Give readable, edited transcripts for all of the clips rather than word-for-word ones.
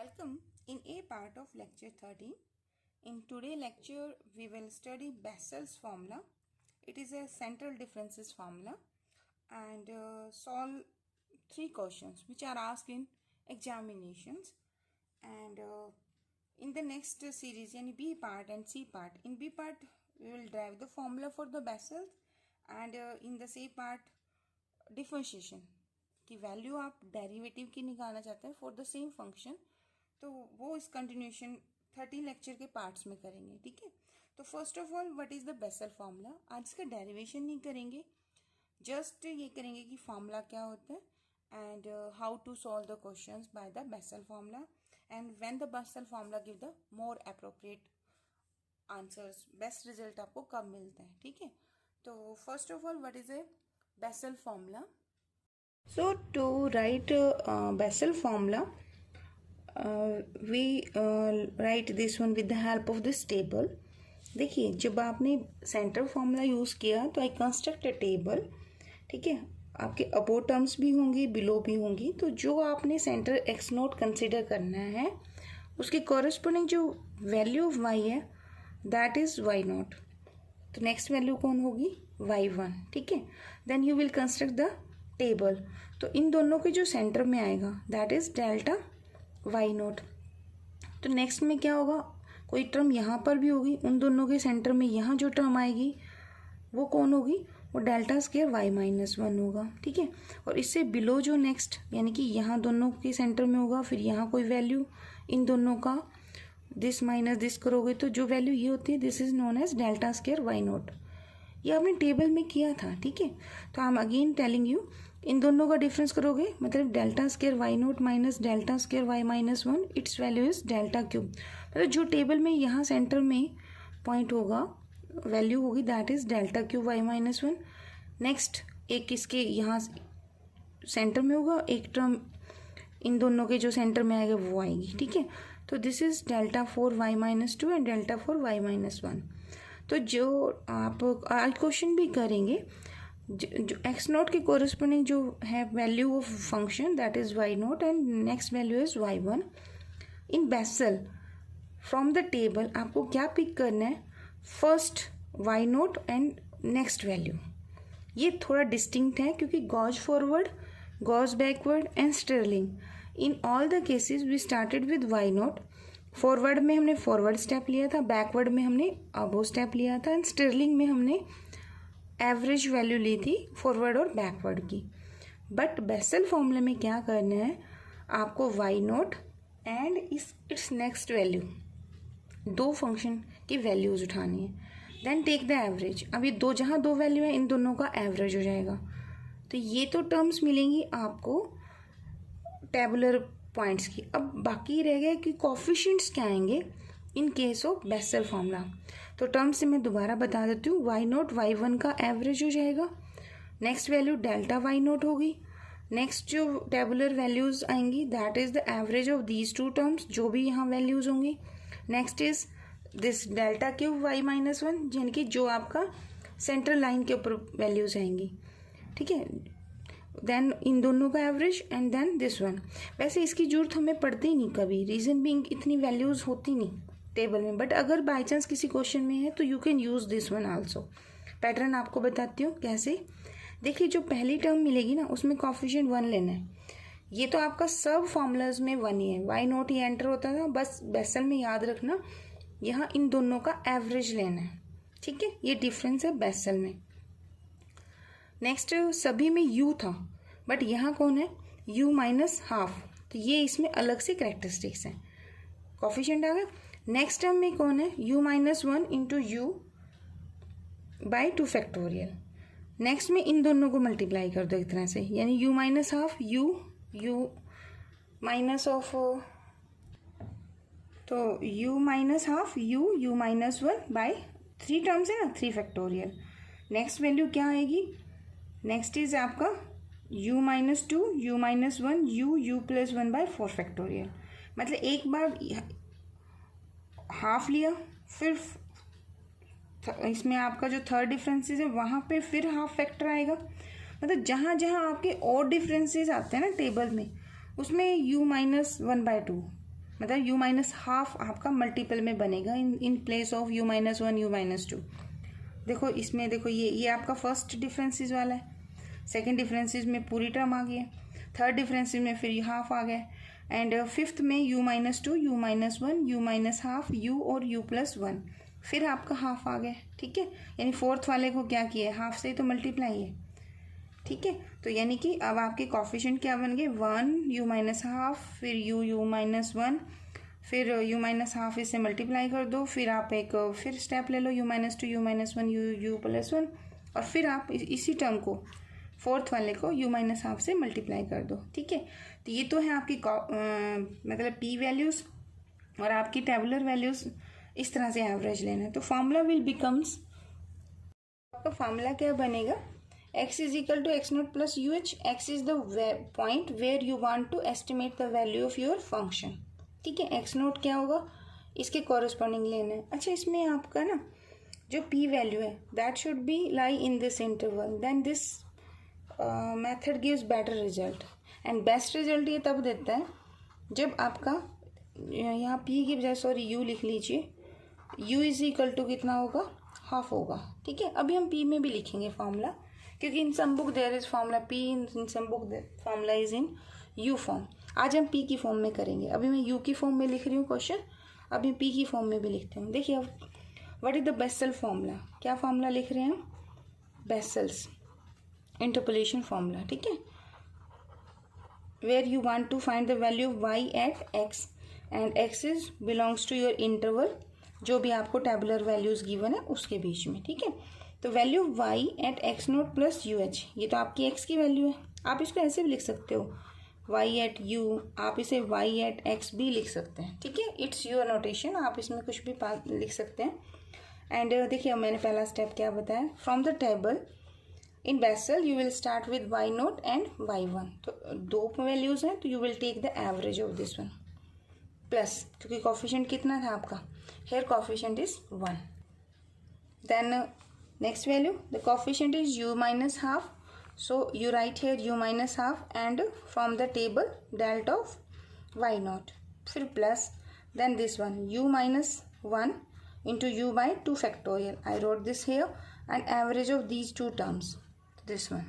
Welcome in A part of lecture 13. In today's lecture, we will study Bessel's formula. It is a central differences formula and solve three questions which are asked in examinations. And in the next series, yani B part and C part. In B part, we will derive the formula for the Bessel and in the C part, differentiation की value आप derivative की निकालना चाहते हैं for the same function, तो वो इस continuation 13 lecture के पार्ट्स में करेंगे. ठीक है, तो first of all what is the Bessel formula. आज इसका डेरिवेशन नहीं करेंगे, जस्ट ये करेंगे कि फार्मूला क्या होता है and how to solve the questions by the Bessel formula and when the Bessel formula give the more appropriate answers, best result आपको कब मिलता है. ठीक है, तो first of all what is a Bessel formula. So to write Bessel formula, we write this one with the help of this table. देखिए, जब आपने सेंटर फॉर्मूला यूज़ किया तो आई कंस्ट्रक्ट अ टेबल. ठीक है, आपके अबोव टर्म्स भी होंगी, बिलो भी होंगी. तो जो आपने सेंटर एक्स नोट कंसिडर करना है उसके कॉरेस्पोंडिंग जो वैल्यू ऑफ वाई है दैट इज़ वाई नोट. तो नेक्स्ट वैल्यू कौन होगी? y1. ठीक है, then you will construct the table. तो इन दोनों के जो सेंटर में आएगा that is delta y naught. तो नेक्स्ट में क्या होगा, कोई टर्म यहाँ पर भी होगी, उन दोनों के सेंटर में यहाँ जो टर्म आएगी वो कौन होगी? वो डेल्टा स्क्वायर वाई माइनस 1 होगा. ठीक है, और इससे बिलो जो नेक्स्ट यानी कि यहाँ दोनों के सेंटर में होगा, फिर यहाँ कोई वैल्यू इन दोनों का दिस माइनस दिस करोगे तो जो वैल्यू ये होती है this is known as delta square y naught. ये आपने टेबल में किया था. ठीक है, तो I am again telling you, इन दोनों का डिफरेंस करोगे मतलब delta square y naught minus delta square y minus 1, it's value is delta cube. मतलब जो टेबल में यहाँ सेंटर में पॉइंट होगा वैल्यू होगी that is delta cube y minus 1. Next एक इसके यहाँ सेंटर में होगा, एक टर्म इन दोनों के जो सेंटर में आएगा वो आएगी. ठीक है, तो this is delta 4 y minus 2 and delta 4 y minus 1. तो जो आप आज क्वेश्चन भी करेंगे, जो एक्स नोट के कोरिस्पोंडिंग जो है value of function that is y naught and next value is y1. In Bessel from the table आपको क्या पिक करना है? First y naught and next value. ये थोड़ा डिस्टिंक्ट है क्योंकि Gauss forward, Gauss backward and Stirling, in all the cases we started with y naught. Forward में हमने फॉरवर्ड स्टेप लिया था, बैकवर्ड में हमने अबो स्टेप लिया था एंड स्टर्लिंग में हमने एवरेज वैल्यू ली थी फॉरवर्ड और बैकवर्ड की. बट बेसल फॉर्मूले में क्या करना है, आपको y naught and its next value दो फंक्शन की वैल्यूज उठानी है, देन टेक द एवरेज. अब ये दो जहाँ दो वैल्यू है इन दोनों का एवरेज हो जाएगा. तो ये तो टर्म्स मिलेंगी आपको टेबुलर पॉइंट्स की. अब बाकी रह गया कि कोफिशिएंट्स क्या आएंगे in case of Bessel formula. तो टर्म से मैं दोबारा बता देती हूँ, वाई नोट वाई 1 का एवरेज हो जाएगा, next value delta y naught होगी, नेक्स्ट जो टेबुलर वैल्यूज आएंगी that is the average of these two terms जो भी यहाँ वैल्यूज होंगी. Next is this delta cube y minus 1 यानी कि जो आपका सेंट्रल लाइन के ऊपर वैल्यूज आएंगी. ठीक है, देन इन दोनों का average and then this one. वैसे इसकी जरूरत हमें पड़ती ही नहीं कभी, रीजन बीइंग इतनी वैल्यूज होती नहीं टेबल में, बट अगर बाई चांस किसी क्वेश्चन में है तो you can use this one also. Pattern आपको बताती हूँ कैसे. देखिए, जो पहली टर्म मिलेगी ना उसमें कोफिशिएंट 1 लेना है. ये तो आपका सब फॉर्मूलाज में 1 ही है, वाई नोट ही एंटर होता था, बस बेसल में याद रखना यहाँ इन दोनों का एवरेज लेना है. ठीक है, ये डिफरेंस है बेसल में. नेक्स्ट सभी में u था बट यहाँ कौन है? u minus half. तो ये इसमें अलग से करेक्टरिस्टिक्स हैं, कोफिशिएंट आ गया. नेक्स्ट टर्म में कौन है? u minus 1 into you by 2 factorial. Next में इन दोनों को मल्टीप्लाई कर दो एक तरह से, यानी u minus half u minus of, तो u minus half u minus 1 by 3 terms है ना, 3 फैक्टोरियल. नेक्स्ट वैल्यू क्या आएगी? नेक्स्ट इज आपका u minus 2 u minus 1 u plus 1 by 4 factorial. मतलब एक बार हाफ लिया, फिर इसमें आपका जो थर्ड डिफरेंसेस है वहाँ पे फिर हाफ फैक्टर आएगा. मतलब जहाँ जहाँ आपके और डिफरेंसेस आते हैं ना टेबल में उसमें u माइनस 1 बाई 2 मतलब u माइनस हाफ आपका मल्टीपल में बनेगा in place of u minus one, u minus to. देखो इसमें देखो ये आपका फर्स्ट डिफरेंसेस वाला है, सेकंड डिफरेंसेस में पूरी टर्म आ गई है, थर्ड डिफरेंसेस में फिर हाफ आ गया, एंड फिफ्थ में u minus two, u minus one, u minus half, u और u प्लस वन, फिर आपका हाफ आ गया। ठीक है, यानी फोर्थ वाले को क्या किया है, हाफ से ही तो मल्टीप्लाई है। ठीक है, तो यानी कि अब आपके कॉफिशिएंट क्या बन गए, वन, u माइनस हाफ, फिर u माइनस वन, फिर u माइनस हाफ इससे मल्टीप्लाई कर दो, फिर आप एक फिर स्टेप ले लो u minus two, u minus one, u plus one, और फिर आप इसी टर्म को फोर्थ वाले को u माइनस हाफ से मल्टीप्लाई कर दो। ठीक है, तो ये तो है आपकी मतलब p वैल्यूज़, और आपकी टेबुलर वैल्यूज़ इस तरह से एवरेज लेना है। तो फार्मूला विल बिकम्स, आपका फार्मूला क्या बनेगा, x is equal to x naught plus u h, x is the point where you want to estimate the value of your function. ठीक है, एक्स नोट क्या होगा, इसके कॉरस्पॉन्डिंग लेना है। अच्छा, इसमें आपका ना जो p वैल्यू है that should be lie in this interval, then this method gives better result, and best result ये तब देता है जब आपका यहाँ p की बजाय सॉरी u लिख लीजिए, u इज इक्वल टू कितना होगा, हाफ होगा। ठीक है, अभी हम p में भी लिखेंगे फार्मूला, क्योंकि in some book there is formula p, in some book formula is in u form. आज हम p की फॉर्म में करेंगे, अभी मैं u की फॉर्म में लिख रही हूँ क्वेश्चन, अभी p की फॉर्म में भी लिखते हैं। देखिए अब what is the Bessel formula, क्या फार्मूला लिख रहे हैं हम, बेसल्स इंटरपोलेशन फार्मूला। ठीक है, where you want to find the value of y at x and x is belongs to your interval, जो भी आपको टेबुलर वैल्यूज गिवन है उसके बीच में। ठीक है, तो value y at x naught plus u h, ये तो आपकी x की वैल्यू है, आप इसको ऐसे भी लिख सकते हो y एट u, आप इसे y एट x भी लिख सकते हैं। ठीक है, इट्स योर नोटेशन, आप इसमें कुछ भी लिख सकते हैं। एंड देखिए मैंने पहला स्टेप क्या बताया, from the table in Bessel you will start with y naught and y1, तो दो वैल्यूज हैं तो you will take the average of this one, plus क्योंकि कॉफिशिएंट कितना था आपका, here coefficient is 1, then next value the coefficient is u minus half, so you write here u minus half and from the table delta of y naught, फिर plus then this one u minus 1 into u by 2 factorial, I wrote this here, and average of these two terms, this one।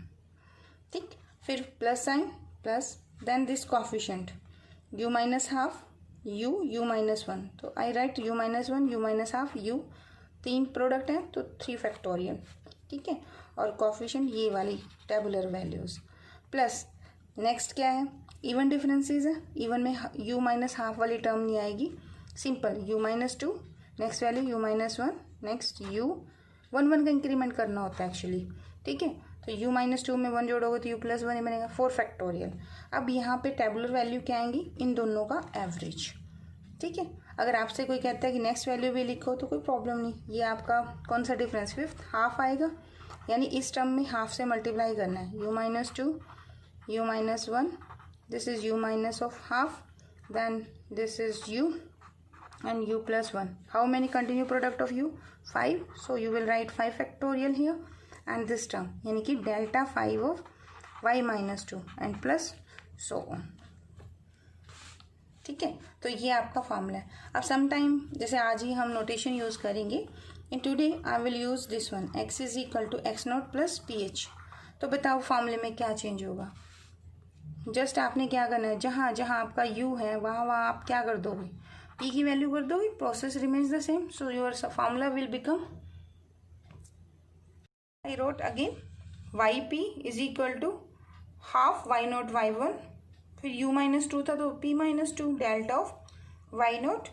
ठीक, फिर plus sign plus then this coefficient u minus half u minus 1, तो I write u minus 1 u minus half u, तीन product हैं तो 3 factorial. ठीक है, और coefficient ये वाली टेबुलर वैल्यूज, प्लस नेक्स्ट क्या है, इवन डिफरेंसेस है, इवन में u माइनस हाफ वाली टर्म नहीं आएगी, simple u minus to, next value u minus one, next u 1 का इंक्रीमेंट करना होता है एक्चुअली। ठीक है, तो u माइनस टू में 1 जोड़ोगे तो u प्लस 1 ही बनेगा, 4 फैक्टोरियल। अब यहाँ पे टेबुलर वैल्यू क्या आएंगी, इन दोनों का एवरेज। ठीक है, अगर आपसे कोई कहता है कि नेक्स्ट वैल्यू भी लिखो तो कोई प्रॉब्लम नहीं, ये आपका कौन सा डिफरेंस, फिफ्थ हाफ आएगा, यानी इस टर्म में हाफ से मल्टीप्लाई करना है, u minus two, u minus one, this is u minus of half, then this is u and u plus 1, how many continue product of u, 5, so you will write 5 factorial here, and this term यानी कि delta 5 of y minus 2 and plus so on। ठीक है, तो ये आपका formula है। अब some time जैसे आज ही हम नोटेशन यूज़ करेंगे, in today I will use this one, x is equal to x naught plus p h. तो बताओ फॉर्मूले में क्या चेंज होगा, जस्ट आपने क्या करना है, जहाँ जहाँ आपका u है वहाँ वहाँ आप क्या कर दोगे, p की वैल्यू कर दोगे, process remains the same, so your formula will become, I wrote again y p is equal to half y naught y one, फिर u माइनस टू था तो p minus two delta of y naught,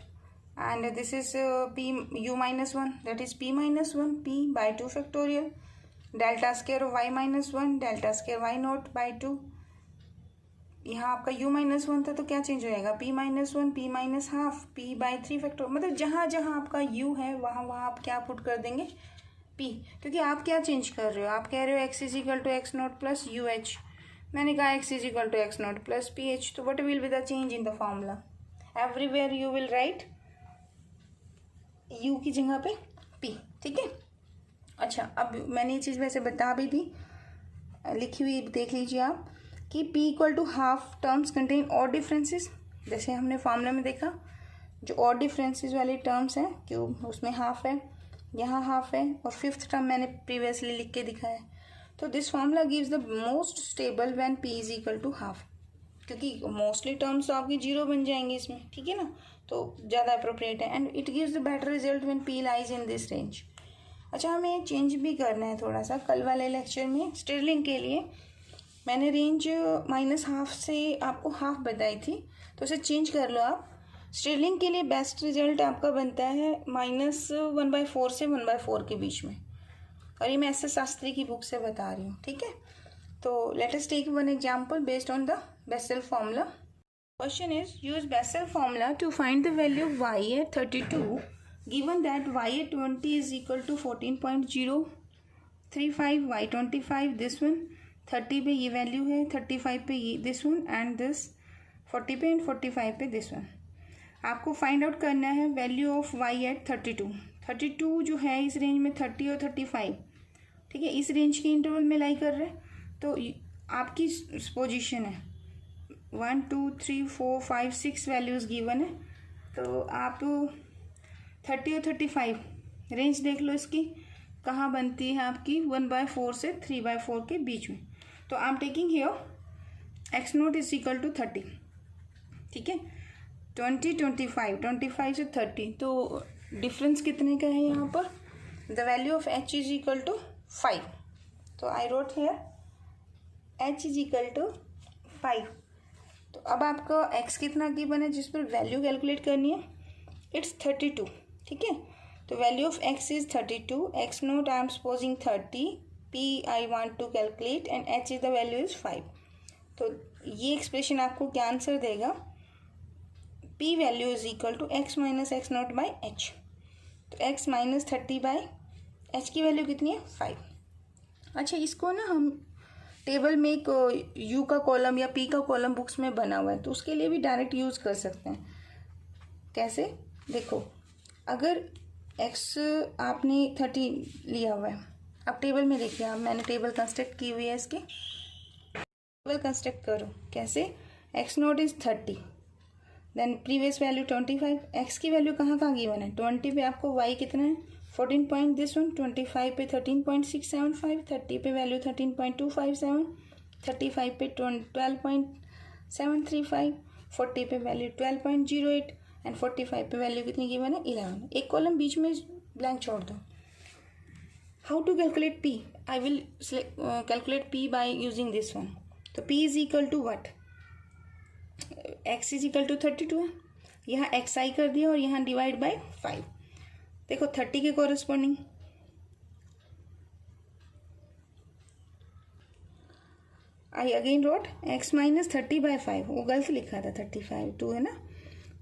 and this is p u minus one, that is p minus one, p by 2 factorial, delta square of y minus one, delta square y naught by 2, यहाँ आपका u minus one था तो क्या change हो जाएगा, p minus one, p minus half, p by 3 factorial, मतलब जहाँ जहाँ आपका u है वहाँ वहाँ आप क्या पुट कर देंगे, p, क्योंकि आप क्या चेंज कर रहे हो, आप कह रहे हो x is equal to x naught plus u h, मैंने कहा x is equal to x naught plus p h, तो what will be the change in the formula, everywhere you will write u की जगह पे p। ठीक है, अच्छा अब मैंने ये चीज़ वैसे बता भी दी, लिखी हुई देख लीजिए आप कि p equal to half terms contain और डिफरेंसेस, जैसे हमने फॉर्मूला में देखा, जो ऑड डिफरेंसेस वाले टर्म्स हैं क्यूब, उसमें हाफ है, यहाँ हाफ है, और फिफ्थ टर्म मैंने प्रीवियसली लिख के दिखाया। तो this formula gives the most stable when p is equal to half, क्योंकि मोस्टली टर्म्स तो आपकी जीरो बन जाएंगे इसमें, ठीक है ना, तो ज़्यादा अप्रोप्रिएट है। And it gives the better result when p lies in this range. अच्छा, हमें चेंज भी करना है थोड़ा सा। कल वाले लेक्चर में स्टिरलिंग के लिए मैंने रेंज -1/2 से आपको हाफ बताई थी, तो उसे चेंज कर लो आप। स्टिरलिंग के लिए बेस्ट रिजल्ट आपका बनता है -1/4 से 1/4 के बीच में, और ये मैं एस एस शास्त्री की बुक से बता रही हूँ, ठीक है। तो let us take one example based on the Bessel formula. Question is use Bessel formula to find the value of y at 32 given that y at 20 is equal to 14.035, y 25 this one, 30 पे ये value है, 35 पे ये this one, and this 40 पे and 45 पे this one. आपको find out करना है वैल्यू ऑफ y एट 32। 32 जो है इस रेंज में 30 और 35, ठीक है, इस रेंज के इंटरवल में लाई कर रहे हैं। तो आपकी पोजीशन है 1 2 3 4 5 6 वैल्यूज़ गिवन है। तो आप 30 और 35 रेंज देख लो इसकी कहाँ बनती है आपकी 1/4 से 3/4 के बीच में। तो I am taking here x naught is equal to 30, ठीक है, 20 25 से 30, तो डिफरेंस कितने का है यहाँ पर? The value of h is equal to 5। तो I wrote here h is equal to 5। तो अब आपका x कितना गिवन है जिस पर वैल्यू कैलकुलेट करनी है? इट्स 32, ठीक है। तो value of x is 32, x naught I am supposing 30, p I want to calculate, and h is the value is 5। तो ये एक्सप्रेशन आपको क्या आंसर देगा? p value is equal to x minus x naught by h। तो x minus 30 by h की वैल्यू कितनी है? 5। अच्छा, इसको ना हम टेबल में एक u का कॉलम या p का कॉलम बुक्स में बना हुआ है, तो उसके लिए भी डायरेक्ट यूज़ कर सकते हैं। कैसे? देखो, अगर x आपने 30 लिया हुआ है, अब टेबल में देखिए आप, मैंने टेबल कंस्ट्रक्ट की हुई है, इसके टेबल कंस्ट्रक्ट करो। कैसे? x naught is 30, then previous value 25, x की वैल्यू कहाँ कहाँ गिवन है? 20 पे आपको y कितना है? 14 पॉइंट दिस वन, 25 पे 13.675, 30 पे वैल्यू 13.257, 35 पे 12.735, 40 पे वैल्यू 12.08, एंड 45 पे वैल्यू कितनी गिवन है? 11। एक कॉलम बीच में ब्लैंक छोड़ दो। How to calculate p? I will calculate p by using this one. तो p is equal to what? x is equal to 32 है, यहाँ xi कर दिया और यहाँ डिवाइड बाय 5। देखो 30 के corresponding I again wrote x minus 30 by 5, वो गलत लिखा था, 35 2 है ना।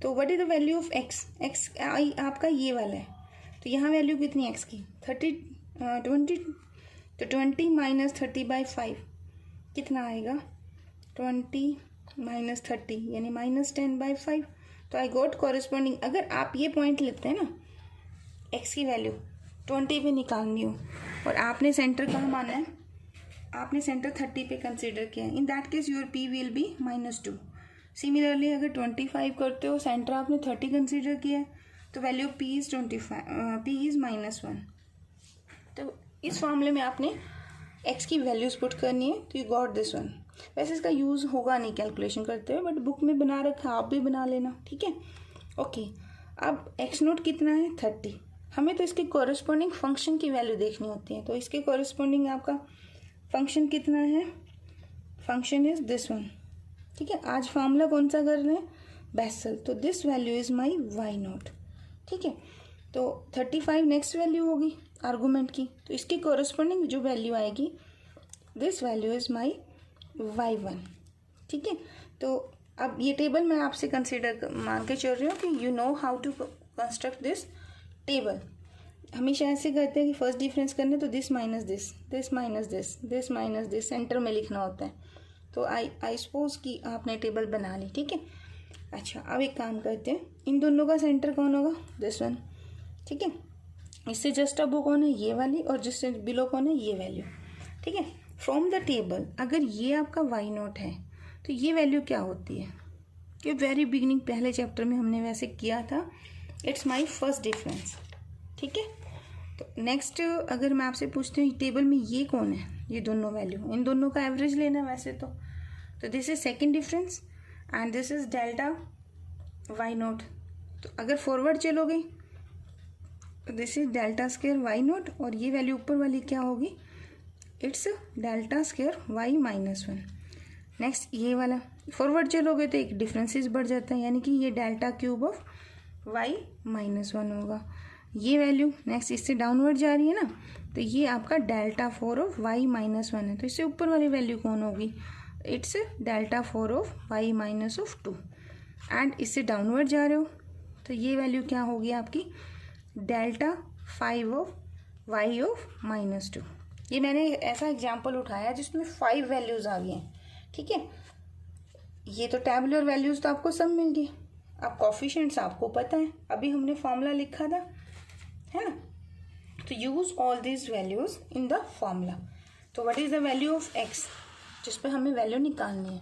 तो what is the value of x? x आई आपका ये वाला है, तो यहाँ वैल्यू कितनी है x की? 20। तो 20 माइनस 30 बाय 5 कितना आएगा? 20 माइनस 30 यानी -10 बाय 5। तो आई गोट कॉरस्पॉन्डिंग। अगर आप ये पॉइंट लेते हैं ना, x की वैल्यू 20 पे निकालनी हो और आपने सेंटर कहाँ माना है? आपने सेंटर 30 पे कंसीडर किया है, इन that case your p will be -2। Similarly अगर 25 करते हो, सेंटर आपने 30 कंसीडर किया है, तो value p is 25, p is -1। तो इस फॉर्मूले में आपने x की वैल्यूज़ पुट करनी है, तो यू गॉट दिस वन। वैसे इसका यूज़ होगा नहीं कैलकुलेशन करते हुए, बट बुक में बना रखा, आप भी बना लेना, ठीक है। ओके, अब x नोट कितना है? 30। हमें तो इसके कॉरस्पॉन्डिंग फंक्शन की वैल्यू देखनी होती है, तो इसके कॉरस्पॉन्डिंग आपका फंक्शन कितना है? फंक्शन इज दिस वन, ठीक है। आज फार्मूला कौन सा कर रहे हैं? बेसल। तो this value is my y naught, ठीक है। तो 35 नेक्स्ट वैल्यू होगी आर्गूमेंट की, तो इसके कॉरस्पॉन्डिंग जो वैल्यू आएगी, this value is my y1, ठीक है। तो अब ये टेबल मैं आपसे कंसीडर मान के चल रही हूँ कि you know how to construct this table. हमेशा ऐसे करते हैं कि फर्स्ट डिफरेंस करने तो this minus this, this minus this, this minus this, centre में लिखना होता है। तो आई सपोज कि आपने टेबल बना ली, ठीक है। अच्छा, अब एक काम करते हैं, इन दोनों का सेंटर कौन होगा? दिस वन, ठीक है। इससे जस्ट अब वो कौन है? ये वाली, और जिससे बिलो कौन है? ये वैल्यू, ठीक है। फ्रॉम द टेबल अगर ये आपका वाई नोट है तो ये वैल्यू क्या होती है? ये वेरी बिगिनिंग पहले चैप्टर में हमने वैसे किया था। इट्स माय फर्स्ट डिफरेंस, ठीक है। तो नेक्स्ट अगर मैं आपसे पूछती हूँ टेबल में ये कौन है, ये दोनों वैल्यू, इन दोनों का एवरेज लेना है वैसे तो this is second difference and this is delta y naught. तो अगर फॉरवर्ड चलोगे तो this is delta square y naught और ये वैल्यू ऊपर वाली क्या होगी, it's delta square y -1। Next ये वाला फॉरवर्ड चलोगे तो एक डिफरेंसेस बढ़ जाता है, यानी कि ये डेल्टा क्यूब ऑफ वाई -1 होगा ये वैल्यू। नेक्स्ट इससे डाउनवर्ड जा रही है ना, तो ये आपका डेल्टा 4 ऑफ वाई -1 है। तो इससे ऊपर वाली वैल्यू कौन होगी, it's delta 4 of y -2। And इससे डाउनवर्ड जा रहे हो तो ये वैल्यू क्या होगी आपकी, डेल्टा 5 ऑफ वाई ऑफ -2। ये मैंने ऐसा एग्जाम्पल उठाया जिसमें 5 वैल्यूज़ आ गई हैं, ठीक है। ये तो टैबुलर वैल्यूज़ तो आपको सब मिल गई। अब कोफिशिएंट्स आपको पता है, अभी हमने फॉर्मूला लिखा था, है ना। तो use all these values in the formula. तो what is the value of x, जिस पे हमें वैल्यू निकालनी है।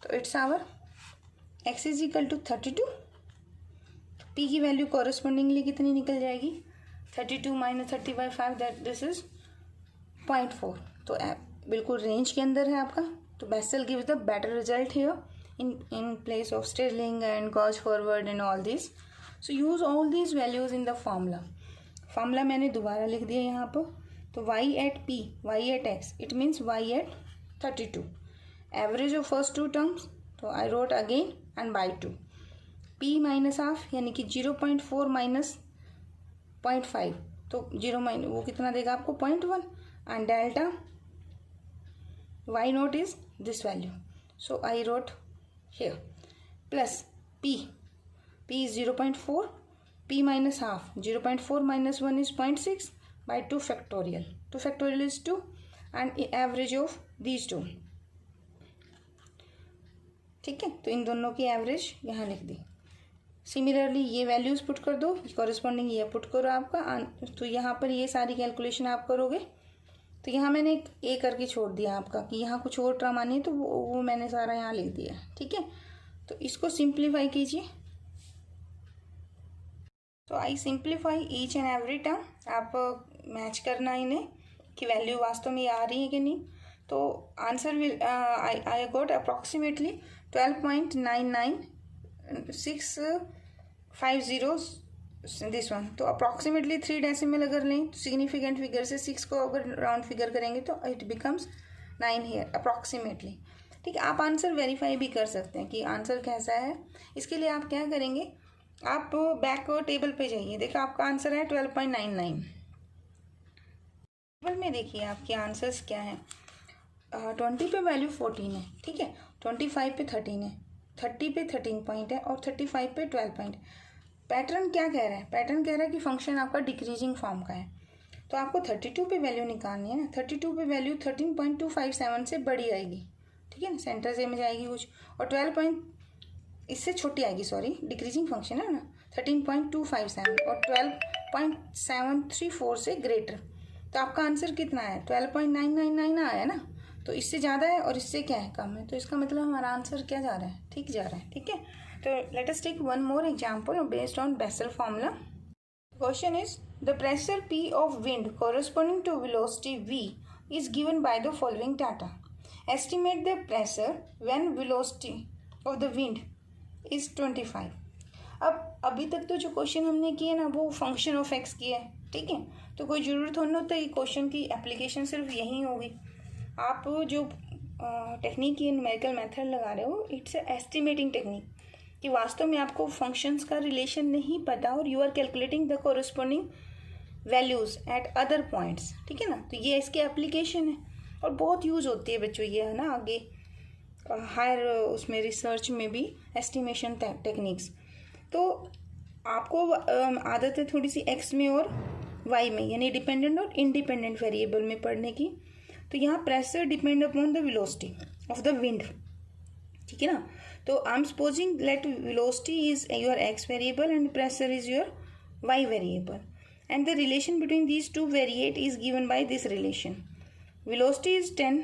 तो it's our x is equal to 32। तो पी की वैल्यू कॉरेस्पॉन्डिंगली कितनी निकल जाएगी, 32 - 30/5, दैट दिस इज 0.4। तो बिल्कुल रेंज के अंदर है आपका। तो Bessel gives the better result here in place of Stirling and gauge forward and all these. So use all these values in the formula. Formula मैंने दोबारा लिख दिया यहाँ पर। तो y at p, y at x, it means y at 32. Average of first two terms, तो I wrote again and by 2. p minus half यानी कि 0.4 minus 0.5, तो 0 वो कितना देगा आपको 0.1 and delta y naught is this value. So I wrote here plus p is 0.4, p minus half, 0.4 minus 1 is 0.6 by 2 factorial. 2 factorial is 2 and average of these two, ठीक है। तो इन दोनों की एवरेज यहाँ लिख दी। सिमिलरली ये वैल्यूज पुट कर दो, कॉरेस्पॉन्डिंग ये पुट करो आपका। तो यहाँ पर ये सारी कैलकुलेशन आप करोगे। तो यहाँ मैंने एक ए करके छोड़ दिया आपका कि यहाँ कुछ और टर्म आनी है, तो वो मैंने सारा यहाँ लिख दिया, ठीक है। तो इसको सिंप्लीफाई कीजिए। तो I simplify each and every term. आप मैच करना इन्हें कि वैल्यू वास्तव में आ रही है कि नहीं। तो answer will I got approximately 12.99650 this one. तो अप्रॉक्सीमेटली 3 डेसिमल अगर लें तो सिग्निफिकेंट फिगर से 6 को अगर राउंड फिगर करेंगे तो इट बिकम्स 9 हियर अप्रॉक्सीमेटली, ठीक है। आप आंसर वेरीफाई भी कर सकते हैं कि आंसर कैसा है। इसके लिए आप क्या करेंगे, आप बैक टेबल पे जाइए, देखो आपका आंसर है 12.99। टेबल में देखिए आपके आंसर्स क्या हैं। 20 पे वैल्यू 14 है, ठीक है। 25 पे 13 है, 30 पे 13 पॉइंट है और 35 पे 12 पॉइंट। पैटर्न क्या कह रहा है, पैटर्न कह रहा है कि फंक्शन आपका डिक्रीजिंग फॉर्म का है। तो आपको 32 पे वैल्यू निकालनी है ना। 32 पे वैल्यू 13.257 से बड़ी आएगी, ठीक है ना, सेंटर से में जाएगी कुछ। और 12 इससे छोटी आएगी, सॉरी डिक्रीजिंग फंक्शन है ना, 13.257 और 12.734 से ग्रेटर। तो आपका आंसर कितना है, 12.999 आया ना। तो इससे ज़्यादा है और इससे क्या है, कम है। तो इसका मतलब हमारा आंसर क्या जा रहा है, ठीक जा रहा है, ठीक है। तो let us take one more example based on Bessel formula. Question is, the pressure P of wind corresponding to velocity V is given by the following data. Estimate the pressure when velocity of the wind is 25. अब अभी तक तो जो question हमने किए ना वो function of x की है, ठीक है। तो कोई ज़रूरत होना होता है क्वेश्चन की एप्लीकेशन सिर्फ यही होगी। आप जो टेक्निक ये न्यूमेरिकल मेथड लगा रहे हो, इट्स एस्टिमेटिंग टेक्निक, कि वास्तव में आपको फंक्शंस का रिलेशन नहीं पता और you are calculating the corresponding values at other points, ठीक है ना। तो ये इसकी एप्लीकेशन है और बहुत यूज़ होती है बच्चों ये, है ना, आगे हायर उसमें रिसर्च में भी एस्टिमेशन टेक्निक्स। तो आपको आदत है थोड़ी सी एक्स में और वाई में, यानी डिपेंडेंट और इंडिपेंडेंट वेरिएबल में पढ़ने की। तो यहाँ pressure depend upon the velocity of the wind, ठीक है ना। तो I am supposing let velocity is your x variable and pressure is your y variable, and the relation between these two variate is given by this relation. Velocity is 10,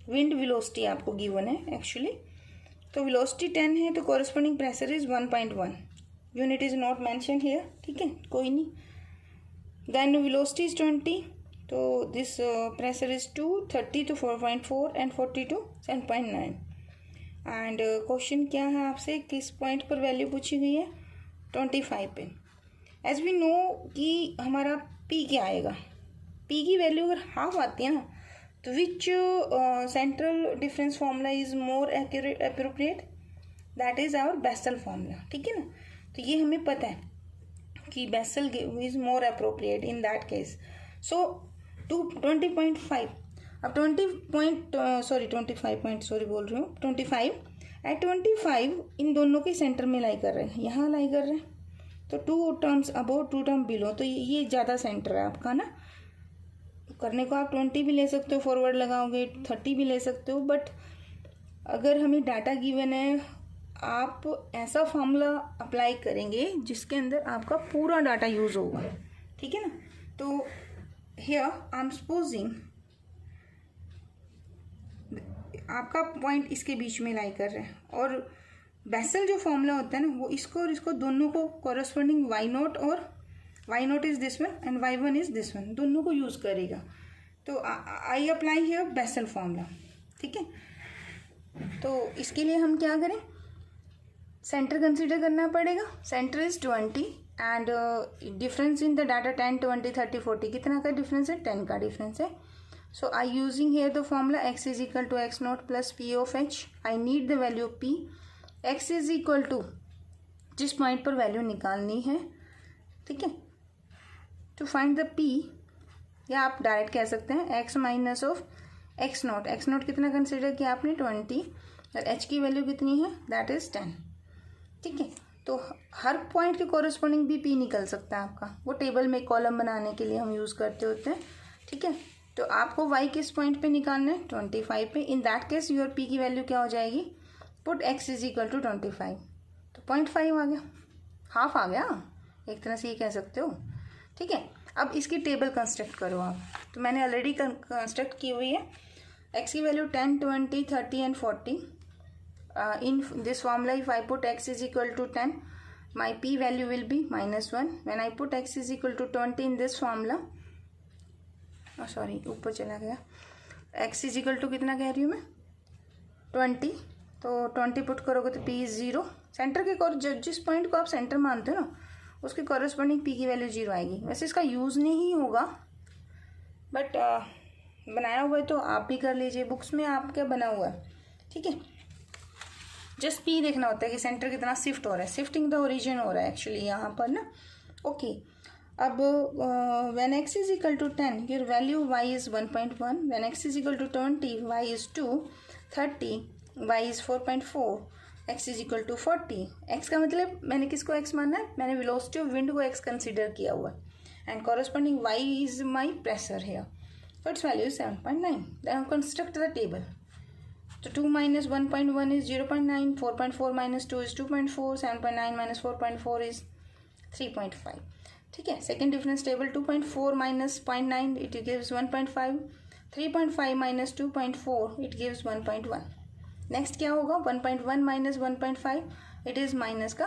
wind velocity आपको given है actually, तो velocity 10 है तो corresponding pressure is 1.1. Unit is not mention here, ठीक है, कोई नहीं. Then velocity is 20, तो this pressure is 2, 30 to 4.4 and 40 to 7.9. And question क्या है आपसे, किस पॉइंट पर वैल्यू पूछी गई है, 25 पे. एज वी नो कि हमारा पी क्या आएगा, पी की वैल्यू अगर हाफ आती है ना, तो which central difference formula is more accurate appropriate, that is our Bessel formula, ठीक है ना. तो ये हमें पता है कि Bessel is more appropriate in that case. So 20.5, अब 25 एट 25 इन दोनों के सेंटर में लाई कर रहे हैं, यहाँ लाई कर रहे हैं. तो 2 टर्म्स अबोव 2 टर्म बिलो, तो ये ज़्यादा सेंटर है आपका ना. करने को आप 20 भी ले सकते हो, फॉरवर्ड लगाओगे 30 भी ले सकते हो, बट अगर हमें डाटा गिवन है, आप ऐसा फॉर्मूला अप्लाई करेंगे जिसके अंदर आपका पूरा डाटा यूज़ होगा, ठीक है ना. तो हियर आई एम सपोजिंग आपका पॉइंट इसके बीच में लाई कर रहे हैं, और बेसल जो फॉर्मूला होता है ना, वो इसको और इसको दोनों को कॉरस्पॉन्डिंग वाई नॉट, और y naught is this one and y one is this one, दोनों को यूज़ करेगा. तो I apply here Bessel formula, ठीक है. तो इसके लिए हम क्या करें, सेंटर कंसीडर करना पड़ेगा. Centre is 20 and difference in the data 10, 20, 30, 40, कितना का डिफरेंस है, 10 का डिफरेंस है. So I using here the formula x is equal to x naught plus p of h. I need the value of p. x is equal to जिस point पर वैल्यू निकालनी है, ठीक है. टू फाइंड द p, या आप direct कह सकते हैं x minus of x not. x not कितना कंसिडर किया आपने, 20, और h की वैल्यू कितनी है, दैट इज 10, ठीक है. तो हर पॉइंट के कॉरस्पॉन्डिंग भी p निकल सकता है आपका, वो टेबल में कॉलम बनाने के लिए हम यूज़ करते होते हैं, ठीक है. तो आपको y किस पॉइंट पे निकालना है, 25 पे. In that case your p की वैल्यू क्या हो जाएगी, put x is equal to 25, तो 0.5 आ गया, हाफ आ गया, एक तरह से ये कह सकते हो, ठीक है. अब इसकी टेबल कंस्ट्रक्ट करो आप. तो मैंने ऑलरेडी कंस्ट्रक्ट की हुई है. x की value 10, 20, 30 and 40. In this formula, if I put x is equal to 10, my p value will be -1. When I put x is equal to 20 in this formula, sorry ऊपर चला गया, x is equal to कितना कह रही हूँ मैं, 20. तो 20 put करोगे तो p इज 0. सेंटर के जिस पॉइंट को आप सेंटर मानते हो ना, उसके कॉरस्पॉन्डिंग p की वैल्यू 0 आएगी. वैसे इसका यूज़ नहीं होगा, बट बनाया हुआ है तो आप भी कर लीजिए, बुक्स में आप क्या बना हुआ है, ठीक है. जस्ट पी देखना होता है कि सेंटर कितना शिफ्ट हो रहा है, शिफ्टिंग द ओरिजिन हो रहा है एक्चुअली यहाँ पर ना, ओके. अब when x is equal to 10, your value y is 1.1. When x is equal to 20, y is 2, 30, y is 4.4, x is equal to 40. x का मतलब मैंने किसको x माना है, मैंने वेलोसिटी ऑफ विंड को x कंसिडर किया हुआ है, and corresponding y is my pressure here, so its value is 7.9. Then construct the table. So 2 minus 1.1 is 0.9, 4.4 minus 2 is 2.4, 7.9 minus 4.4 is 3.5. ठीक है. Second difference table, 2.4 minus 0.9 it gives 1.5, 3.5 minus 2.4 it gives 1.1. Next क्या होगा, 1.1 minus 1.5 it is minus का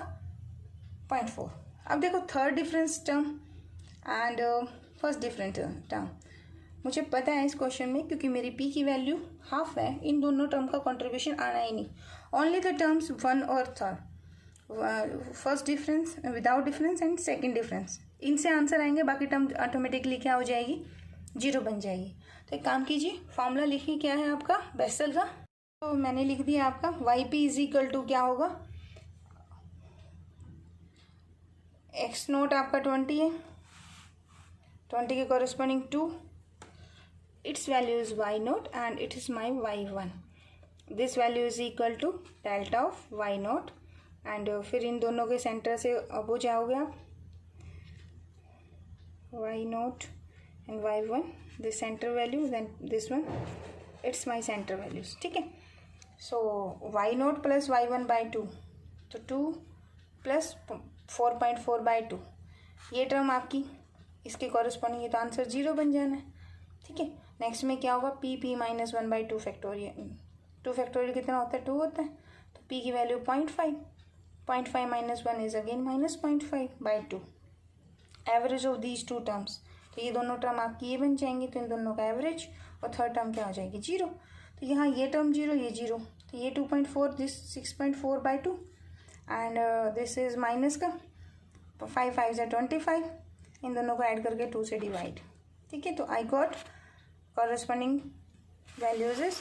0.4. अब देखो third difference term and first difference term. मुझे पता है इस क्वेश्चन में, क्योंकि मेरी p की वैल्यू हाफ है, इन दोनों टर्म का कंट्रीब्यूशन आना ही नहीं. ओनली द टर्म्स 1 और third, first difference, without difference and second difference, इनसे आंसर आएंगे. बाकी टर्म ऑटोमेटिकली क्या हो जाएगी, 0 बन जाएगी. तो एक काम कीजिए, फॉर्मूला लिखिए क्या है आपका बेसल का. तो मैंने लिख दिया आपका yp इज इक्वल टू क्या होगा, x नोट आपका 20 है, 20 के corresponding 2, its value is y naught and it is my y1. this value is equal to delta of y naught, and फिर इन दोनों के सेंटर से अब हो जाओगे आप, y naught and y1, this center value, then this one, it's my center values, ठीक है. so y naught plus y1 by 2, तो 2 plus 4.4 by 2, ये टर्म आपकी इसके कॉरस्पॉन्डिंग, ये तो आंसर 0 बन जाना है, ठीक है. नेक्स्ट में क्या होगा, p minus 1 by 2 factorial. 2 factorial कितना होता है, 2 होता है. तो p की value 0.5, 0.5 minus 1 is again minus 0.5/2, average of these two terms. तो ये दोनों टर्म आपकी ये बन जाएंगी, तो इन दोनों का एवरेज, और थर्ड टर्म क्या हो जाएगी 0। तो यहाँ ये टर्म 0, ये 0, तो ये 2.4, this 6.4/2, and this is minus का 5 5 जा 25, इन दोनों को ऐड करके 2 से डिवाइड। ठीक है, तो I got corresponding values is,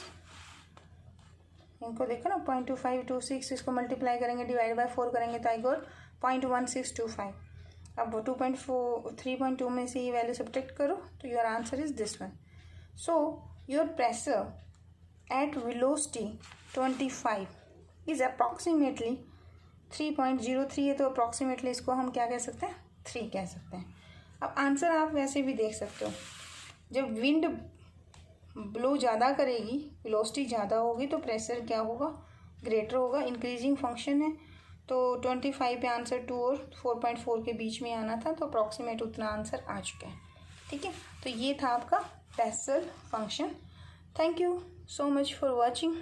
इनको देखो ना 0.2526, इसको मल्टीप्लाई करेंगे डिवाइड बाय 4 करेंगे तो आई गॉट 0.1625। अब 3.2 में से ये वैल्यू सब्ट्रैक्ट करो तो your answer is this one. So your pressure at velocity 25 is approximately 3.03 है, तो अप्रॉक्सीमेटली इसको हम क्या कह सकते हैं, 3 कह सकते हैं। अब आंसर आप वैसे भी देख सकते हो, जब विंड ब्लो ज़्यादा करेगी, वेलोसिटी ज़्यादा होगी, तो प्रेशर क्या होगा, ग्रेटर होगा। इंक्रीजिंग फंक्शन है, तो 25 पे आंसर 2 और 4.4 के बीच में आना था, तो अप्रॉक्सीमेट उतना आंसर आ चुका है। ठीक है, तो ये था आपका Bessel function. Thank you so much for watching.